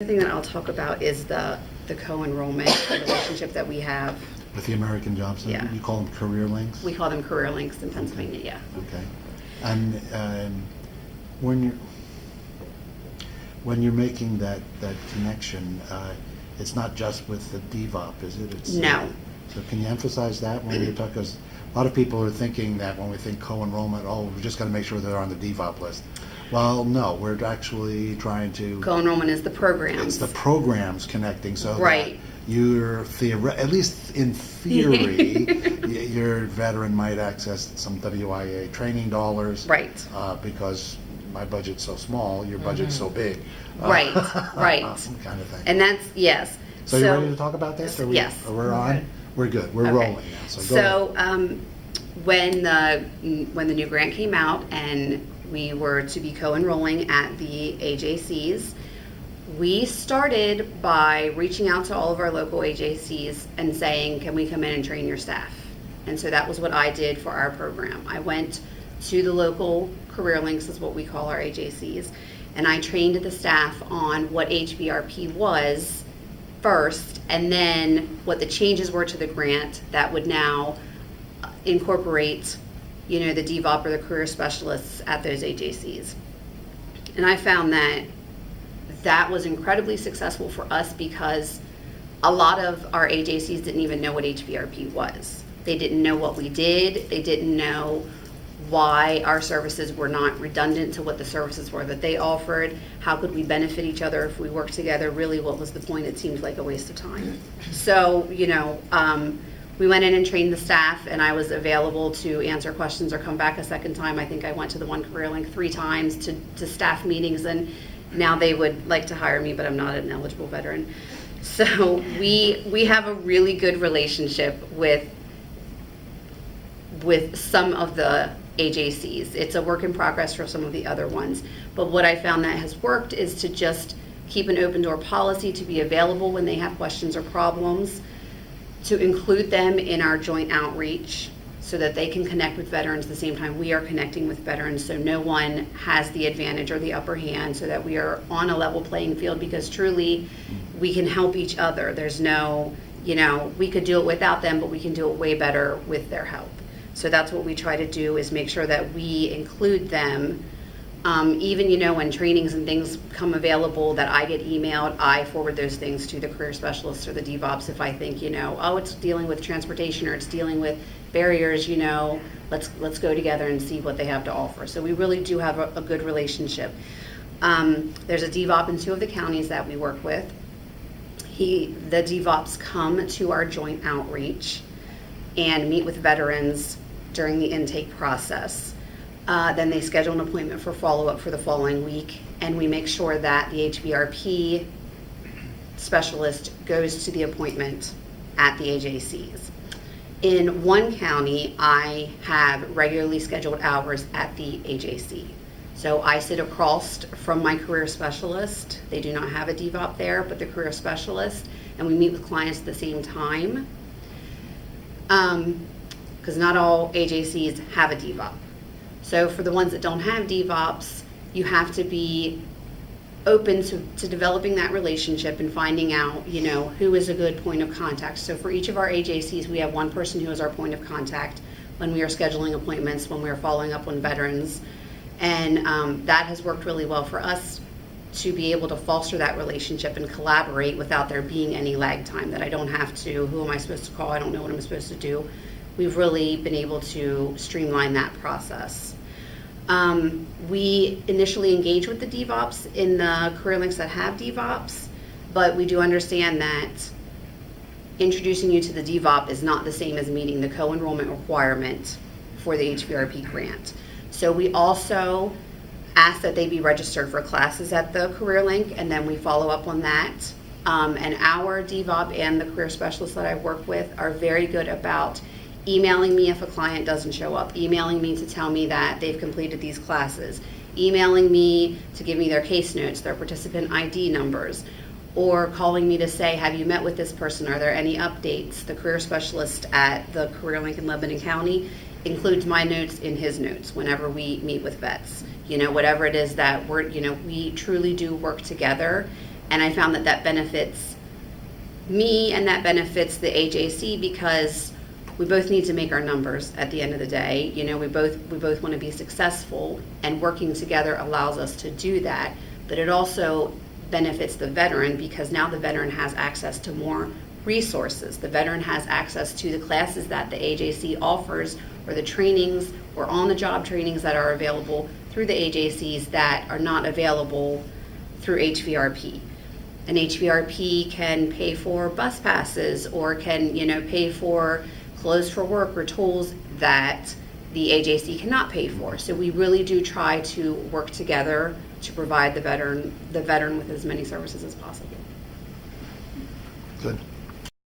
The thing that I'll talk about is the co-enrollment relationship that we have. With the American Job Center? Yeah. You call them career links? We call them career links in Pennsylvania, yeah. Okay. And when you're making that connection, it's not just with the DVOP, is it? It's, No. So can you emphasize that when you talk? Because a lot of people are thinking that when we think co-enrollment, we just got to make sure they're on the DVOP list. Well, no, we're actually trying to... Co-enrollment is the programs. It's the programs connecting, so right. that you're at least in theory, your veteran might access some WIA training dollars. Right. Because my budget's so small, your budget's so big. Right, right. Kind of thing. And that's, yes. So you ready to talk about this? Yes. We're on? Good. We're good. We're rolling now. So when the new grant came out and we were to be co-enrolling at the AJCs, we started by reaching out to all of our local AJCs and saying, can we come in and train your staff? And so that was what I did for our program. I went to the local career links, is what we call our AJCs, and I trained the staff on what HBRP was first, and then what the changes were to the grant that would now incorporate, the DVOP or the career specialists at those AJCs. And I found that was incredibly successful for us because a lot of our AJCs didn't even know what HBRP was. They didn't know what we did. They didn't know why our services were not redundant to what the services were that they offered. How could we benefit each other if we worked together? Really, what was the point? It seemed like a waste of time. So, we went in and trained the staff, and I was available to answer questions or come back a second time. I think I went to the one career link 3 times to staff meetings, and now they would like to hire me, but I'm not an eligible veteran. So we have a really good relationship with some of the AJCs. It's a work in progress for some of the other ones. But what I found that has worked is to just keep an open door policy, to be available when they have questions or problems, to include them in our joint outreach so that they can connect with veterans at the same time we are connecting with veterans, so no one has the advantage or the upper hand, so that we are on a level playing field, because truly we can help each other. There's no, we could do it without them, but we can do it way better with their help. So that's what we try to do, is make sure that we include them. Even, when trainings and things come available that I get emailed, I forward those things to the career specialists or the DVOPs if I think, it's dealing with transportation or it's dealing with barriers, let's go together and see what they have to offer. So we really do have a good relationship. There's a DVOP in 2 of the counties that we work with. The DVOPs come to our joint outreach and meet with veterans during the intake process. Then they schedule an appointment for follow-up for the following week, and we make sure that the HBRP specialist goes to the appointment at the AJCs. In one county, I have regularly scheduled hours at the AJC. So I sit across from my career specialist. They do not have a DVOP there, but the career specialist, and we meet with clients at the same time. Because not all AJCs have a DVOP. So for the ones that don't have DVOPs, you have to be open to developing that relationship and finding out, who is a good point of contact. So for each of our AJCs, we have one person who is our point of contact when we are scheduling appointments, when we are following up on veterans. And that has worked really well for us to be able to foster that relationship and collaborate without there being any lag time, that I don't have to, who am I supposed to call? I don't know what I'm supposed to do. We've really been able to streamline that process. We initially engage with the DVOPs in the career links that have DVOPs, but we do understand that introducing you to the DVOP is not the same as meeting the co-enrollment requirement for the HBRP grant. So we also ask that they be registered for classes at the career link, and then we follow up on that. And our DVOP and the career specialists that I work with are very good about emailing me if a client doesn't show up, emailing me to tell me that they've completed these classes, emailing me to give me their case notes, their participant ID numbers, or calling me to say, have you met with this person? Are there any updates? The career specialist at the Career Link in Lebanon County includes my notes in his notes whenever we meet with vets. Whatever it is that we truly do work together, And I found that that benefits me and that benefits the AJC because we both need to make our numbers at the end of the day. You know, we both want to be successful, and working together allows us to do that. But it also benefits the veteran because now the veteran has access to more resources. The veteran has access to the classes that the AJC offers, or the trainings or on-the-job trainings that are available through the AJCs that are not available through HVRP. An HVRP can pay for bus passes or can, you know, pay for clothes for work or tools that the AJC cannot pay for. So we really do try to work together to provide the veteran with as many services as possible. Good.